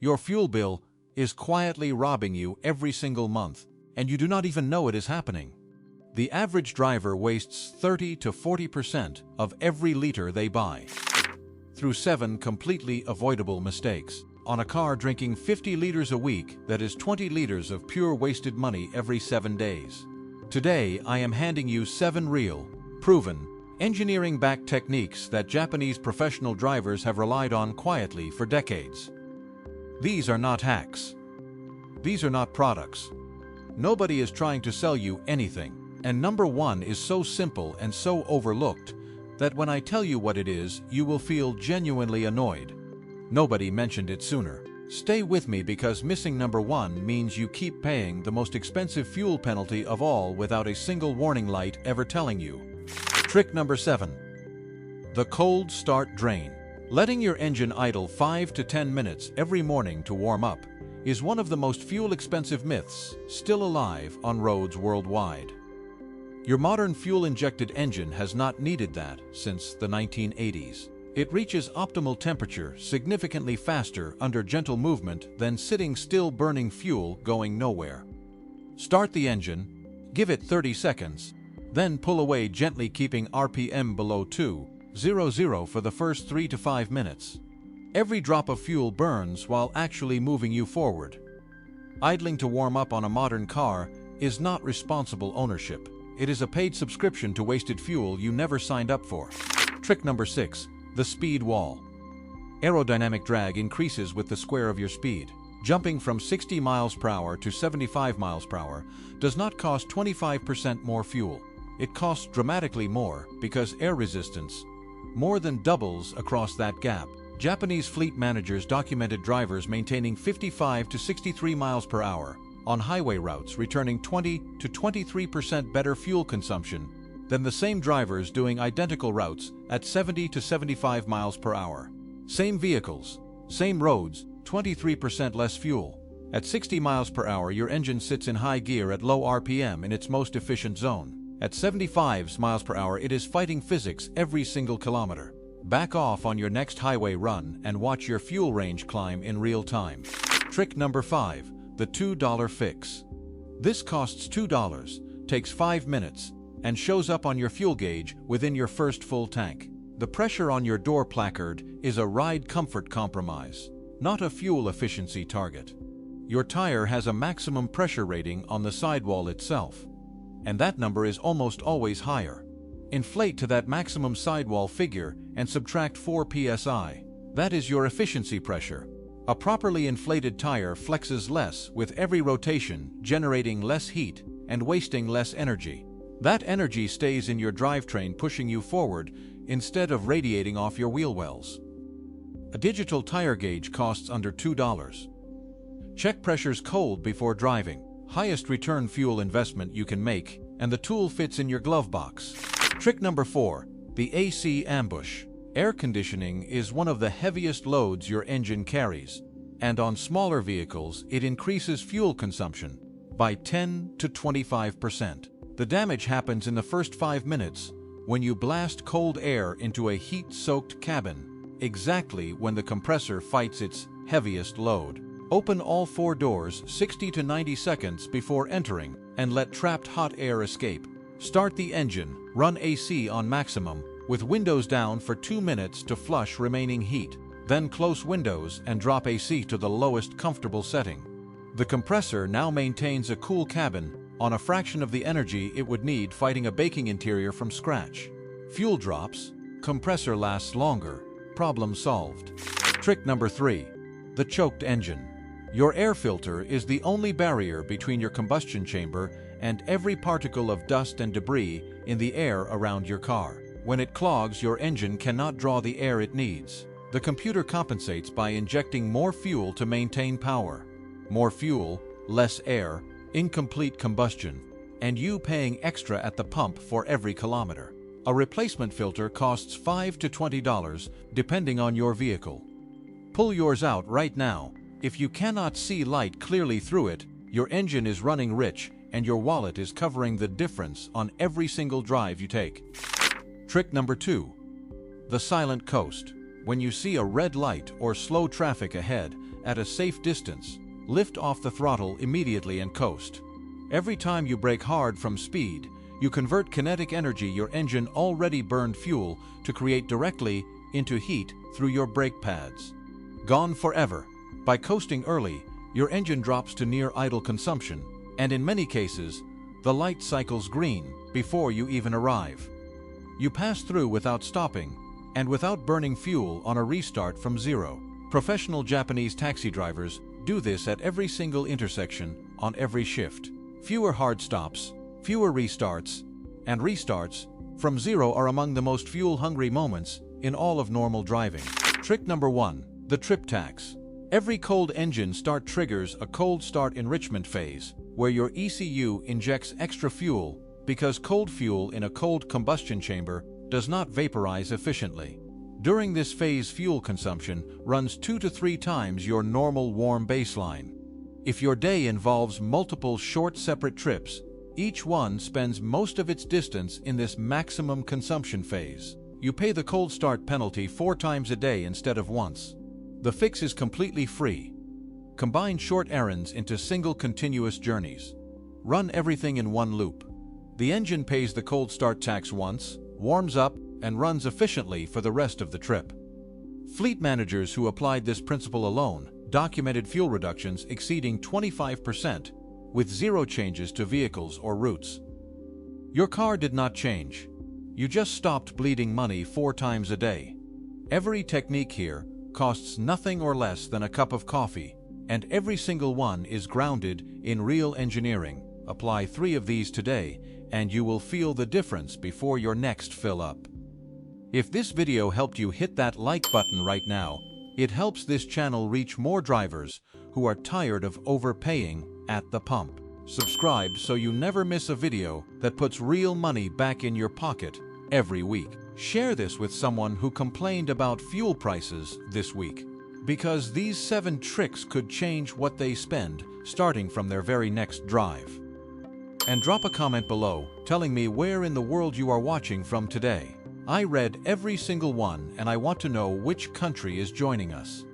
Your fuel bill is quietly robbing you every single month, and you do not even know it is happening. The average driver wastes 30 to 40% of every liter they buy through 7 completely avoidable mistakes. On a car drinking 50 liters a week, that is 20 liters of pure wasted money every 7 days. Today, I am handing you 7 real, proven, engineering-backed techniques that Japanese professional drivers have relied on quietly for decades. These are not hacks. These are not products. Nobody is trying to sell you anything. And number 1 is so simple and so overlooked that when I tell you what it is, you will feel genuinely annoyed. Nobody mentioned it sooner. Stay with me because missing number 1 means you keep paying the most expensive fuel penalty of all without a single warning light ever telling you. Trick number 7. The cold start drain. Letting your engine idle 5 to 10 minutes every morning to warm up is one of the most fuel-expensive myths still alive on roads worldwide. Your modern fuel-injected engine has not needed that since the 1980s. It reaches optimal temperature significantly faster under gentle movement than sitting still burning fuel going nowhere. Start the engine, give it 30 seconds, then pull away gently keeping RPM below 200 for the first 3 to 5 minutes. Every drop of fuel burns while actually moving you forward. Idling to warm up on a modern car is not responsible ownership. It is a paid subscription to wasted fuel you never signed up for. Trick number 6. The speed wall. Aerodynamic drag increases with the square of your speed. Jumping from 60 miles per hour to 75 miles per hour does not cost 25% more fuel. It costs dramatically more because air resistance more than doubles across that gap. Japanese fleet managers documented drivers maintaining 55 to 63 miles per hour on highway routes, returning 20 to 23% better fuel consumption than the same drivers doing identical routes at 70 to 75 miles per hour. Same vehicles, same roads, 23% less fuel. At 60 miles per hour, your engine sits in high gear at low RPM in its most efficient zone. At 75 miles per hour, it is fighting physics every single kilometer. Back off on your next highway run and watch your fuel range climb in real time. Trick number 5. The $2 fix. This costs $2, takes 5 minutes, and shows up on your fuel gauge within your first full tank. The pressure on your door placard is a ride comfort compromise, not a fuel efficiency target. Your tire has a maximum pressure rating on the sidewall itself, and that number is almost always higher. Inflate to that maximum sidewall figure and subtract 4 psi. That is your efficiency pressure. A properly inflated tire flexes less with every rotation, generating less heat and wasting less energy. That energy stays in your drivetrain, pushing you forward instead of radiating off your wheel wells. A digital tire gauge costs under $2. Check pressures cold before driving. Highest return fuel investment you can make, and the tool fits in your glove box. Trick number 4. The AC ambush. Air conditioning is one of the heaviest loads your engine carries, and on smaller vehicles it increases fuel consumption by 10 to 25%. The damage happens in the first 5 minutes when you blast cold air into a heat-soaked cabin, exactly when the compressor fights its heaviest load. Open all 4 doors 60 to 90 seconds before entering and let trapped hot air escape. Start the engine, run AC on maximum, with windows down for 2 minutes to flush remaining heat. Then close windows and drop AC to the lowest comfortable setting. The compressor now maintains a cool cabin on a fraction of the energy it would need fighting a baking interior from scratch. Fuel drops, compressor lasts longer, problem solved. Trick number 3. The choked engine. Your air filter is the only barrier between your combustion chamber and every particle of dust and debris in the air around your car. When it clogs, your engine cannot draw the air it needs. The computer compensates by injecting more fuel to maintain power. More fuel, less air, incomplete combustion, and you paying extra at the pump for every kilometer. A replacement filter costs $5 to $20 depending on your vehicle. Pull yours out right now. If you cannot see light clearly through it, your engine is running rich and your wallet is covering the difference on every single drive you take. Trick number 2. The silent coast. When you see a red light or slow traffic ahead, at a safe distance, lift off the throttle immediately and coast. Every time you brake hard from speed, you convert kinetic energy your engine already burned fuel to create directly into heat through your brake pads. Gone forever. By coasting early, your engine drops to near idle consumption, and in many cases, the light cycles green before you even arrive. You pass through without stopping and without burning fuel on a restart from zero. Professional Japanese taxi drivers do this at every single intersection on every shift. Fewer hard stops, fewer restarts, and restarts from zero are among the most fuel-hungry moments in all of normal driving. Trick number 1. The trip tax. Every cold engine start triggers a cold start enrichment phase, where your ECU injects extra fuel because cold fuel in a cold combustion chamber does not vaporize efficiently. During this phase, fuel consumption runs 2 to 3 times your normal warm baseline. If your day involves multiple short separate trips, each one spends most of its distance in this maximum consumption phase. You pay the cold start penalty 4 times a day instead of once. The fix is completely free. Combine short errands into single continuous journeys. Run everything in one loop. The engine pays the cold start tax once, warms up, and runs efficiently for the rest of the trip. Fleet managers who applied this principle alone documented fuel reductions exceeding 25%, with zero changes to vehicles or routes. Your car did not change. You just stopped bleeding money 4 times a day. Every technique here costs nothing or less than a cup of coffee, and every single one is grounded in real engineering. Apply 3 of these today, and you will feel the difference before your next fill up. If this video helped you, hit that like button right now. It helps this channel reach more drivers who are tired of overpaying at the pump. Subscribe so you never miss a video that puts real money back in your pocket every week. Share this with someone who complained about fuel prices this week, because these 7 tricks could change what they spend starting from their very next drive. And drop a comment below telling me where in the world you are watching from today. I read every single one, and I want to know which country is joining us.